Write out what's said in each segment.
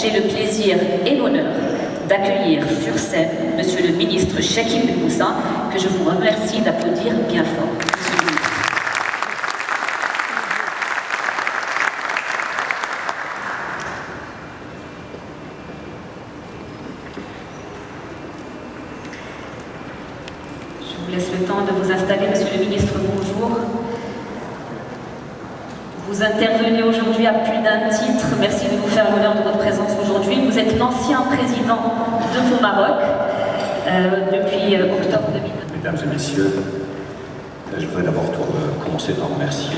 j'ai le plaisir et l'honneur d'accueillir sur scène Monsieur le ministre Chekib Ben Moussa, que je vous remercie d'applaudir bien fort. Je vous laisse le temps de vous installer, Monsieur le ministre, bonjour. Vous intervenez aujourd'hui à plus d'un titre. Merci de nous faire l'honneur de votre présence aujourd'hui. Vous êtes l'ancien président de Pont Maroc depuis octobre 2020. Mesdames et messieurs, je voudrais d'abord commencer par remercier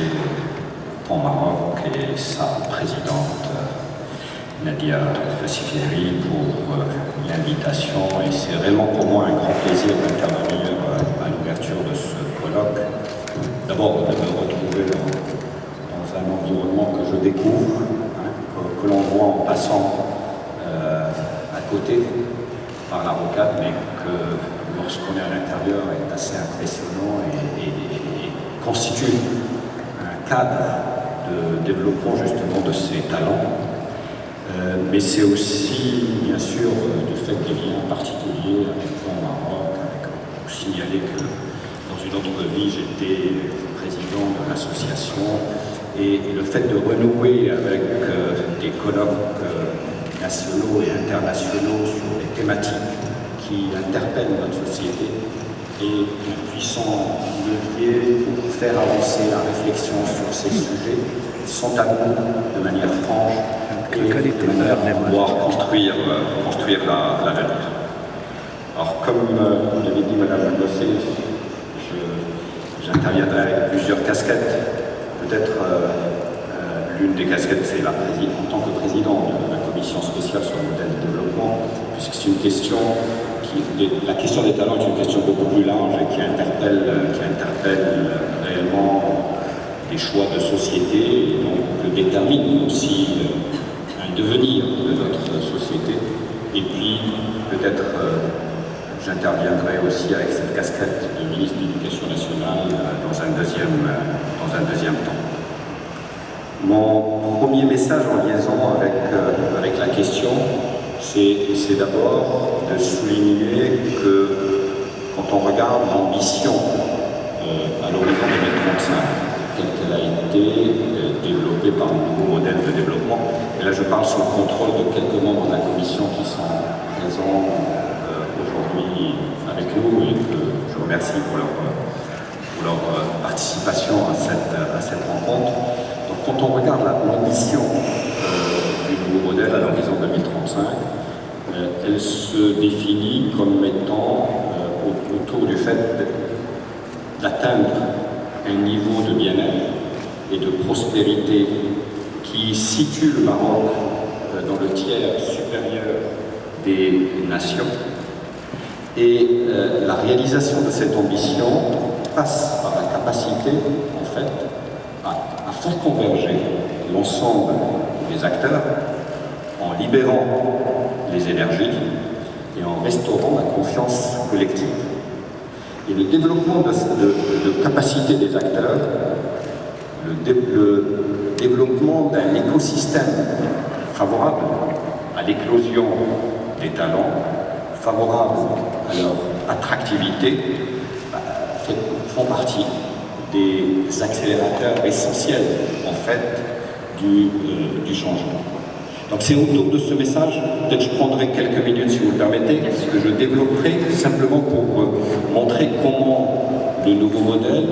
Pont Maroc et sa présidente Nadia Fassifieri pour l'invitation. Et c'est réellement pour moi un grand plaisir d'intervenir à l'ouverture de ce colloque. D'abord, de me retrouver dans un environnement que je découvre, que l'on voit en passant à côté par la rocade, mais que lorsqu'on est à l'intérieur est assez impressionnant et constitue un cadre de développement justement de ces talents. Mais c'est aussi, bien sûr, du fait des liens particuliers avec Pont Maroc. Pour signaler que dans une autre vie, j'étais président de l'association. Et le fait de renouer avec des colloques nationaux et internationaux sur des thématiques qui interpellent notre société est un puissant levier pour faire avancer la réflexion sur ces sujets sans tabou, de manière franche et de manière à pouvoir construire l'avenir. Alors, comme l'avait dit Madame Bossé, j'interviendrai avec plusieurs casquettes. Peut-être l'une des casquettes, c'est en tant que président de la commission spéciale sur le modèle de développement, puisque c'est une question la question des talents est une question beaucoup plus large et qui interpelle réellement des choix de société et donc détermine aussi un devenir de notre société. Et puis peut-être j'interviendrai aussi avec cette casquette de ministre de l'Éducation nationale dans un deuxième temps. Mon premier message en liaison avec la question, c'est d'abord de souligner que quand on regarde l'ambition à l'horizon 2035, telle qu'elle a été développée par le nouveau modèle de développement, et là je parle sous le contrôle de quelques membres de la commission qui sont présents aujourd'hui avec nous et que je remercie pour leur participation à cette rencontre. Donc quand on regarde l'ambition du nouveau modèle à l'horizon 2035, elle se définit comme étant autour du fait d'atteindre un niveau de bien-être et de prospérité qui situe le Maroc dans le tiers supérieur des nations. Et la réalisation de cette ambition passe par la capacité, en fait, à faire converger l'ensemble des acteurs en libérant les énergies et en restaurant la confiance collective. Et le développement de capacité des acteurs, le développement d'un écosystème favorable à l'éclosion des talents, favorable à leur attractivité, font partie des accélérateurs essentiels, en fait, du changement. Donc c'est autour de ce message, peut-être je prendrai quelques minutes si vous le permettez, que je développerai simplement pour montrer comment le nouveau modèle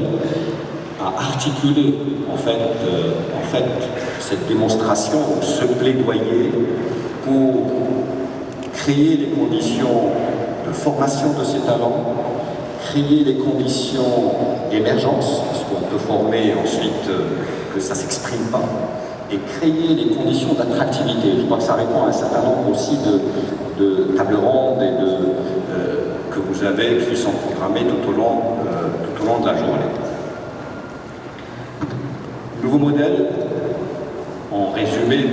a articulé en fait cette démonstration, ce plaidoyer pour créer les conditions de formation de ces talents, créer les conditions d'émergence, parce qu'on peut former ensuite que ça ne s'exprime pas, et créer les conditions d'attractivité. Je crois que ça répond à un certain nombre aussi de tables rondes et que vous avez, qui sont programmées tout au long de la journée. Nouveau modèle, en résumé,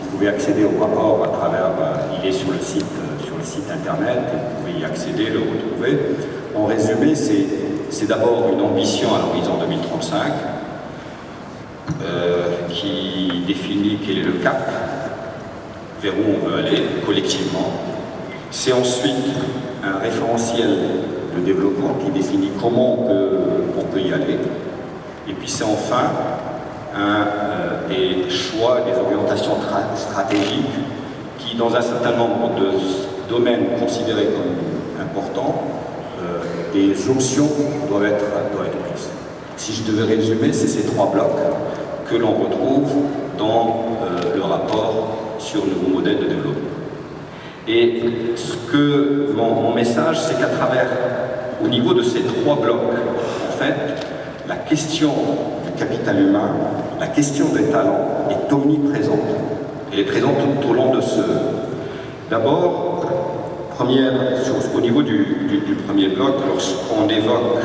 vous pouvez accéder au rapport à travers, il est sur le site internet, vous pouvez y accéder, le retrouver. En résumé, c'est d'abord une ambition à l'horizon 2035, qui définit quel est le cap vers où on veut aller collectivement. C'est ensuite un référentiel de développement qui définit comment on peut y aller. Et puis c'est enfin des choix, des orientations stratégiques qui, dans un certain nombre de domaines considérés comme importants, des options doivent être prises. Si je devais résumer, c'est ces trois blocs que l'on retrouve dans le rapport sur le nouveau modèle de développement. Et mon message, c'est qu'à travers, au niveau de ces trois blocs, en fait, la question du capital humain, la question des talents est omniprésente. Elle est présente tout au long de ce... D'abord, au niveau du premier bloc, lorsqu'on évoque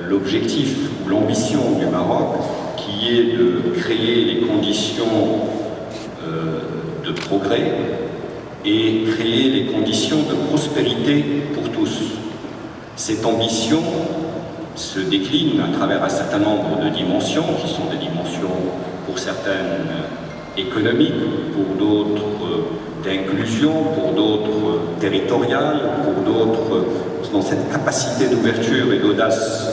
l'objectif ou l'ambition du Maroc, qui est de créer les conditions de progrès et créer les conditions de prospérité pour tous. Cette ambition se décline à travers un certain nombre de dimensions, qui sont des dimensions pour certaines économiques, pour d'autres d'inclusion, pour d'autres territoriales, pour d'autres dans cette capacité d'ouverture et d'audace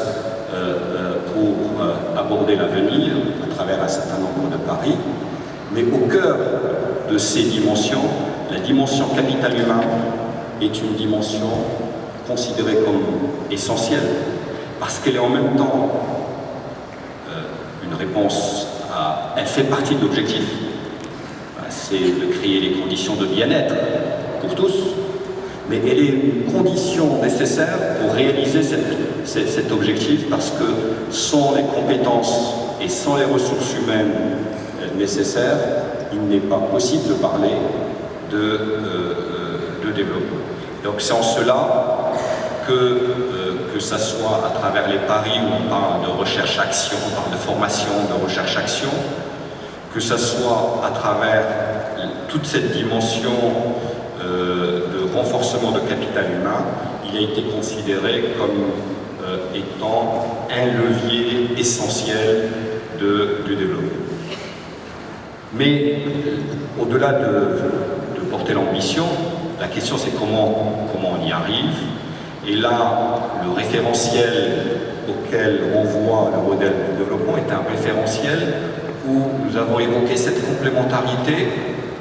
pour aborder l'avenir à travers un certain nombre de paris. Mais au cœur de ces dimensions, la dimension capital humain est une dimension considérée comme essentielle, parce qu'elle est en même temps une réponse à... Elle fait partie de l'objectif. C'est de créer les conditions de bien-être pour tous, mais elle est une condition nécessaire pour réaliser cet objectif, parce que sans les compétences et sans les ressources humaines nécessaires, il n'est pas possible de parler de développement. Donc c'est en cela que ça soit à travers les paris où on parle de recherche-action, on parle de formation, de recherche-action, que ça soit à travers toute cette dimension de renforcement de capital humain, il a été considéré comme étant un levier essentiel du développement. Mais au-delà de porter l'ambition, la question c'est comment on y arrive. Et là, le référentiel auquel renvoie le modèle de développement est un référentiel où nous avons évoqué cette complémentarité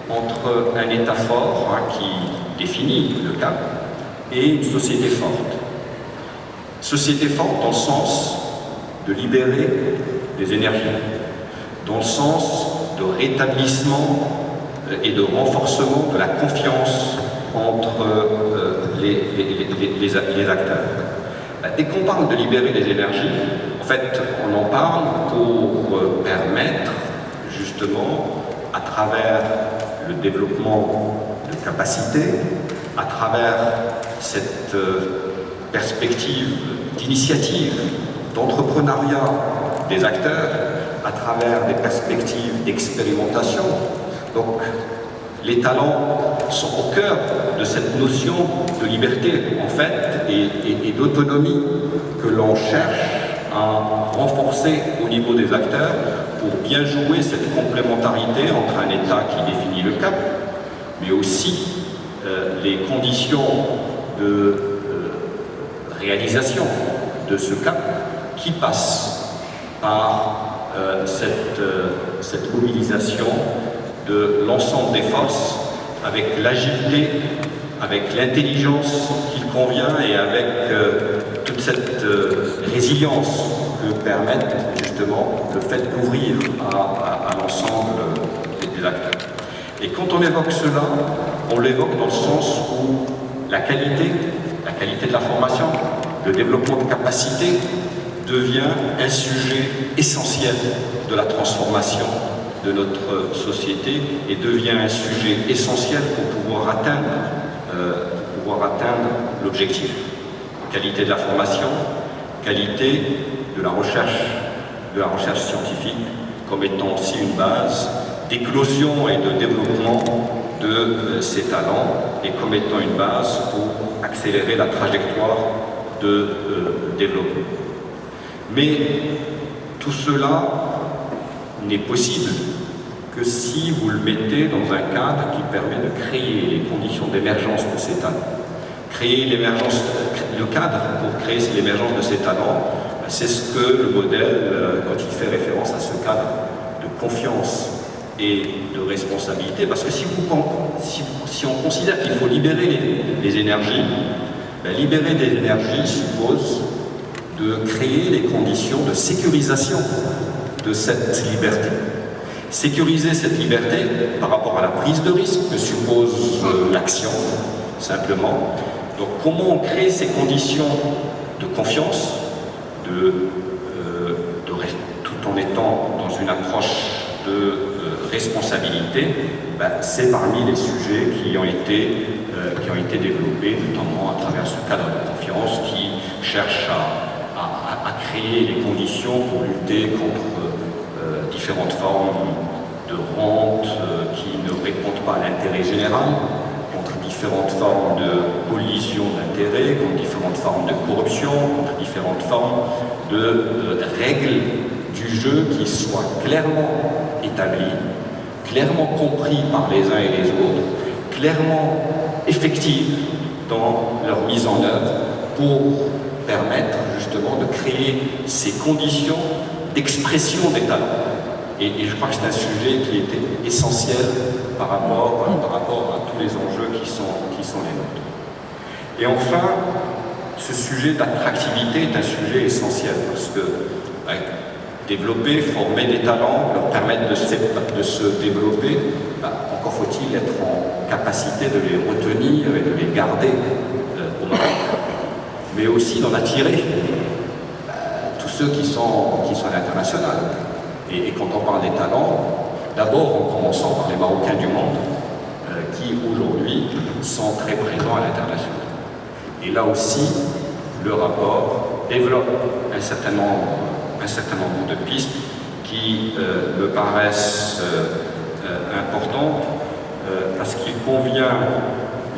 entre un État fort qui définit le cap et une société forte. Société forte dans le sens de libérer des énergies, dans le sens de rétablissement et de renforcement de la confiance entre les acteurs. Dès qu'on parle de libérer les énergies, en fait, on en parle pour permettre justement, à travers le développement de capacités, à travers cette perspective d'initiative, d'entrepreneuriat des acteurs, à travers des perspectives d'expérimentation. Donc, les talents sont au cœur de cette notion de liberté, en fait, et d'autonomie que l'on cherche à renforcer au niveau des acteurs pour bien jouer cette complémentarité entre un État qui définit le cap, mais aussi les conditions de réalisation de ce cap qui passe par cette mobilisation de l'ensemble des forces avec l'agilité, avec l'intelligence qu'il convient et avec toute cette résilience que permettent justement le fait d'ouvrir à l'ensemble des acteurs. Et quand on évoque cela, on l'évoque dans le sens où la qualité de la formation, le développement de capacités devient un sujet essentiel de la transformation de notre société et devient un sujet essentiel pour pouvoir atteindre l'objectif. Qualité de la formation, qualité de la recherche scientifique comme étant aussi une base d'éclosion et de développement de ces talents et comme étant une base pour accélérer la trajectoire de développement. Mais tout cela n'est possible que si vous le mettez dans un cadre qui permet de créer les conditions d'émergence de ces talents. Le cadre pour créer l'émergence de ces talents, c'est ce que le modèle, quand il fait référence à ce cadre de confiance et de responsabilité, parce que si on considère qu'il faut libérer les énergies, libérer des énergies suppose de créer les conditions de sécurisation de cette liberté. Sécuriser cette liberté par rapport à la prise de risque que suppose l'action, simplement. Donc comment on crée ces conditions de confiance, tout en étant dans une approche de responsabilité, c'est parmi les sujets qui ont été développés, notamment à travers ce cadre de confiance qui cherche à créer les conditions pour lutter contre différentes formes de rente qui ne répondent pas à l'intérêt général, contre différentes formes de collision d'intérêts, contre différentes formes de corruption, contre différentes formes de règles du jeu qui soient clairement établies, clairement compris par les uns et les autres, clairement effectives dans leur mise en œuvre pour permettre justement de créer ces conditions d'expression des talents. Et je crois que c'est un sujet qui était essentiel par rapport à tous les enjeux qui sont les nôtres. Et enfin, ce sujet d'attractivité est un sujet essentiel parce que développer, former des talents, leur permettre de se développer, encore faut-il être en capacité de les retenir et de les garder au Maroc, mais aussi d'en attirer tous ceux qui sont à l'international. Et quand on parle des talents, d'abord en commençant par les Marocains du monde, qui aujourd'hui sont très présents à l'international. Et là aussi, le rapport développe un certain nombre de pistes qui me paraissent importantes, parce qu'il convient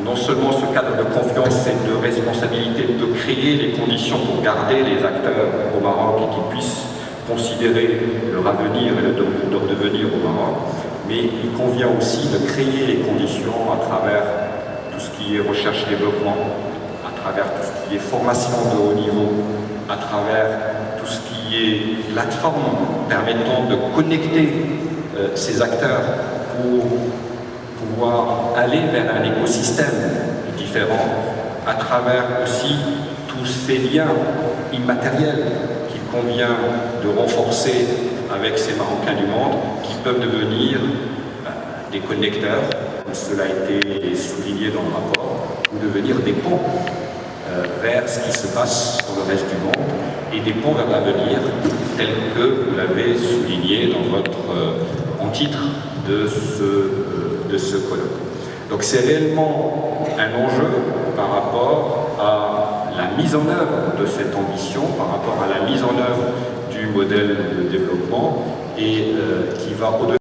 non seulement ce cadre de confiance et de responsabilité de créer les conditions pour garder les acteurs au Maroc et qu'ils puissent considérer leur avenir et leur devenir au Maroc, mais il convient aussi de créer les conditions à travers tout ce qui est recherche-développement, à travers tout ce qui est formation de haut niveau, à travers tout ce qui est plateforme permettant de connecter ces acteurs pour pouvoir aller vers un écosystème différent, à travers aussi tous ces liens immatériels qu'il convient de renforcer avec ces Marocains du monde qui peuvent devenir des connecteurs, comme cela a été souligné dans le rapport, ou devenir des ponts vers ce qui se passe dans le reste du monde et des ponts vers l'avenir, tel que vous l'avez souligné dans votre en-titre de ce colloque. Donc c'est réellement un enjeu par rapport à la mise en œuvre de cette ambition, par rapport à la mise en œuvre du modèle de développement et qui va au-delà